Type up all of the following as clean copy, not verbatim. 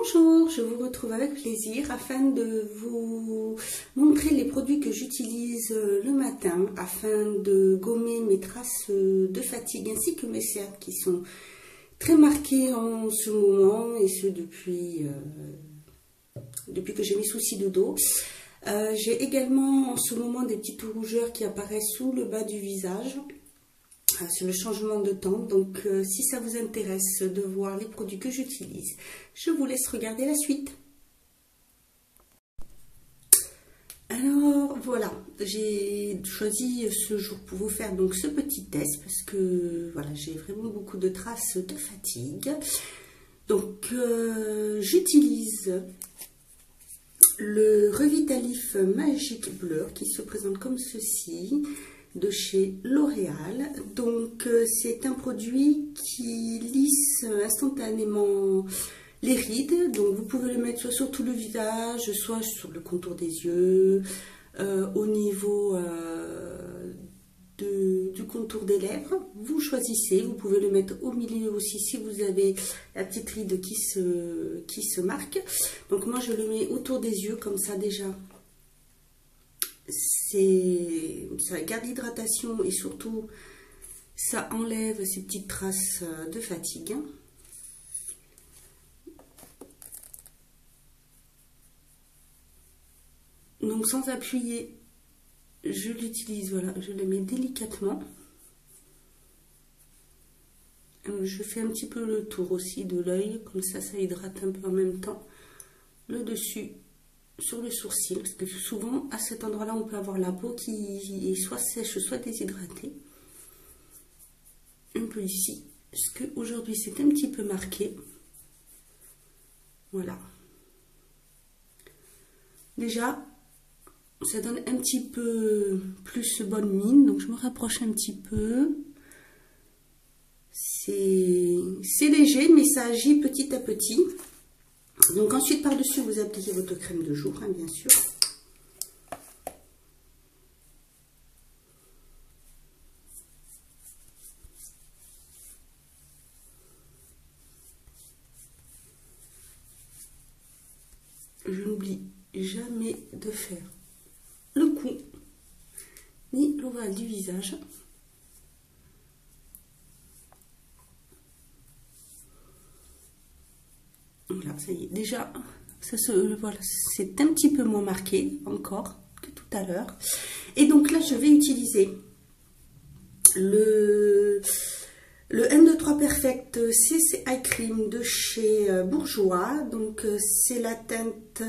Bonjour, je vous retrouve avec plaisir afin de vous montrer les produits que j'utilise le matin afin de gommer mes traces de fatigue ainsi que mes cernes qui sont très marquées en ce moment et ce depuis que j'ai mes soucis de dos. J'ai également en ce moment des petites rougeurs qui apparaissent sous le bas du visage sur le changement de temps. Donc si ça vous intéresse de voir les produits que j'utilise, je vous laisse regarder la suite. Alors voilà, j'ai choisi ce jour pour vous faire donc ce petit test parce que voilà, j'ai vraiment beaucoup de traces de fatigue. Donc j'utilise le Revitalif Magic Blur qui se présente comme ceci de chez L'Oréal. Donc c'est un produit qui lisse instantanément les rides. Donc vous pouvez le mettre soit sur tout le visage, soit sur le contour des yeux, au niveau du contour des lèvres. Vous choisissez, vous pouvez le mettre au milieu aussi si vous avez la petite ride qui se marque. Donc moi je le mets autour des yeux comme ça déjà. Ça garde l'hydratation et surtout ça enlève ces petites traces de fatigue. Donc sans appuyer, je l'utilise, voilà, je le mets délicatement. Je fais un petit peu le tour aussi de l'œil, comme ça hydrate un peu en même temps le dessus sur le sourcil, parce que souvent à cet endroit là on peut avoir la peau qui est soit sèche soit déshydratée, un peu ici, parce que aujourd'hui c'est un petit peu marqué. Voilà, déjà ça donne un petit peu plus bonne mine, donc je me rapproche un petit peu. C'est léger mais ça agit petit à petit. Donc ensuite par-dessus vous appliquez votre crème de jour, hein, bien sûr. Je n'oublie jamais de faire le cou ni l'ovale du visage. Voilà, ça y est, déjà, voilà, c'est un petit peu moins marqué encore que tout à l'heure. Et donc là, je vais utiliser le M23 Perfect CC Eye Cream de chez Bourjois. Donc c'est la teinte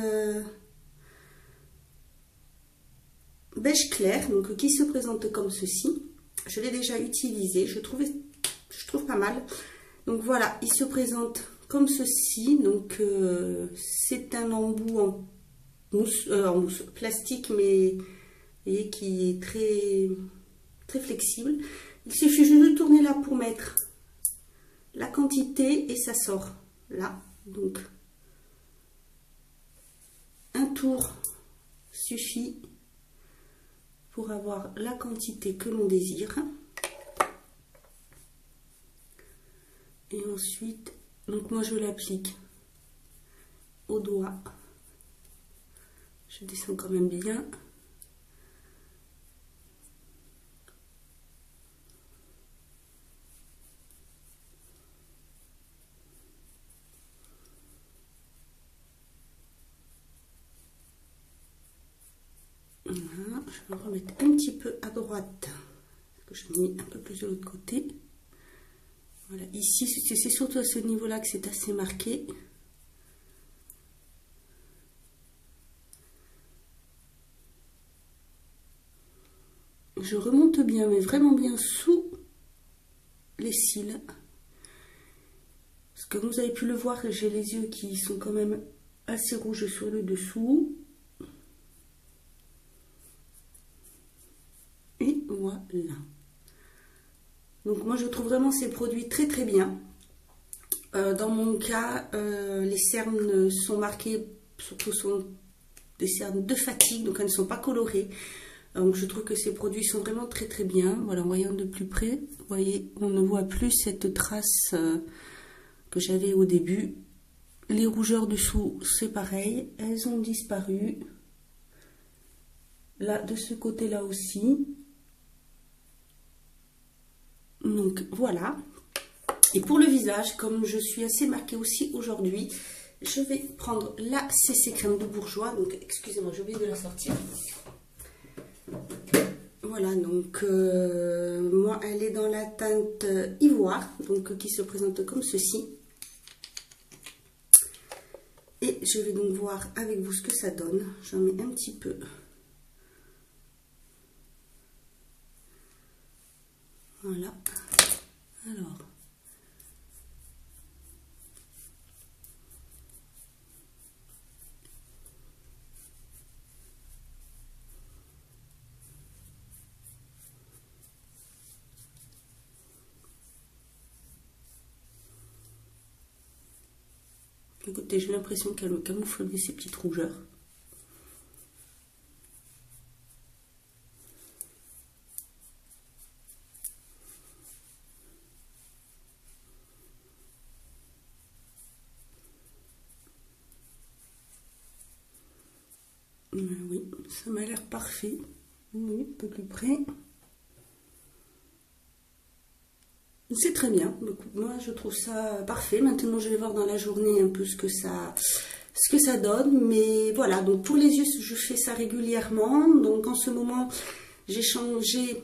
beige clair, donc qui se présente comme ceci. Je l'ai déjà utilisé, je trouve pas mal. Donc voilà, il se présente comme ceci. Donc c'est un embout en mousse plastique, mais vous voyez, qui est très flexible. Il suffit juste de tourner là pour mettre la quantité et ça sort là. Donc un tour suffit pour avoir la quantité que l'on désire. Et ensuite, donc moi je l'applique au doigt. Je descends quand même bien. Voilà, je vais remettre un petit peu à droite, parce que je mets un peu plus de l'autre côté. Voilà, ici c'est surtout à ce niveau-là que c'est assez marqué. Je remonte bien, mais vraiment bien sous les cils. Parce que vous avez pu le voir, j'ai les yeux qui sont quand même assez rouges sur le dessous. Et voilà. Donc moi je trouve vraiment ces produits très bien. Dans mon cas, les cernes sont marquées, surtout sont des cernes de fatigue, donc elles ne sont pas colorées. Donc je trouve que ces produits sont vraiment très bien. Voilà, en voyant de plus près, vous voyez, on ne voit plus cette trace que j'avais au début. Les rougeurs dessous, c'est pareil, elles ont disparu. Là, de ce côté-là aussi. Donc, voilà. Et pour le visage, comme je suis assez marquée aussi aujourd'hui, je vais prendre la CC Crème de Bourjois. Donc, excusez-moi, j'ai oublié de la sortir. Voilà, donc, moi, elle est dans la teinte ivoire, donc qui se présente comme ceci. Et je vais donc voir avec vous ce que ça donne. J'en mets un petit peu. Voilà. Alors. Écoutez, j'ai l'impression qu'elle me camoufle ces petites rougeurs. Oui, ça m'a l'air parfait. Oui, un peu plus près. C'est très bien. Donc, moi, je trouve ça parfait. Maintenant, je vais voir dans la journée un peu ce que ça donne. Mais voilà, donc pour les yeux, je fais ça régulièrement. Donc, en ce moment, j'ai changé.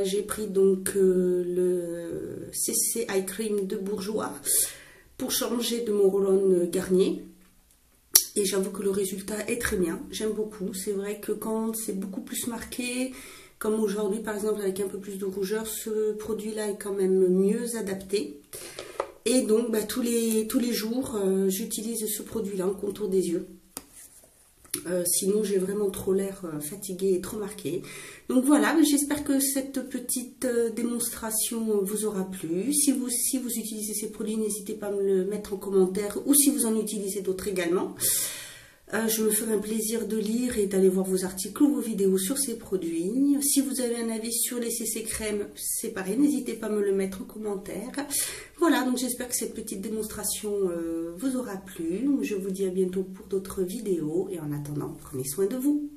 J'ai pris donc le CC Eye Cream de Bourjois pour changer de mon Roll-On Garnier. Et j'avoue que le résultat est très bien, j'aime beaucoup. C'est vrai que quand c'est beaucoup plus marqué, comme aujourd'hui par exemple avec un peu plus de rougeur, ce produit-là est quand même mieux adapté. Et donc tous les jours, j'utilise ce produit-là en contour des yeux. Sinon j'ai vraiment trop l'air fatiguée et trop marquée. Donc voilà, j'espère que cette petite démonstration vous aura plu. Si vous utilisez ces produits, n'hésitez pas à me le mettre en commentaire, ou si vous en utilisez d'autres également. Je me ferai un plaisir de lire et d'aller voir vos articles ou vos vidéos sur ces produits. Si vous avez un avis sur les CC Crème, c'est pareil, n'hésitez pas à me le mettre en commentaire. Voilà, donc j'espère que cette petite démonstration vous aura plu. Je vous dis à bientôt pour d'autres vidéos et en attendant, prenez soin de vous.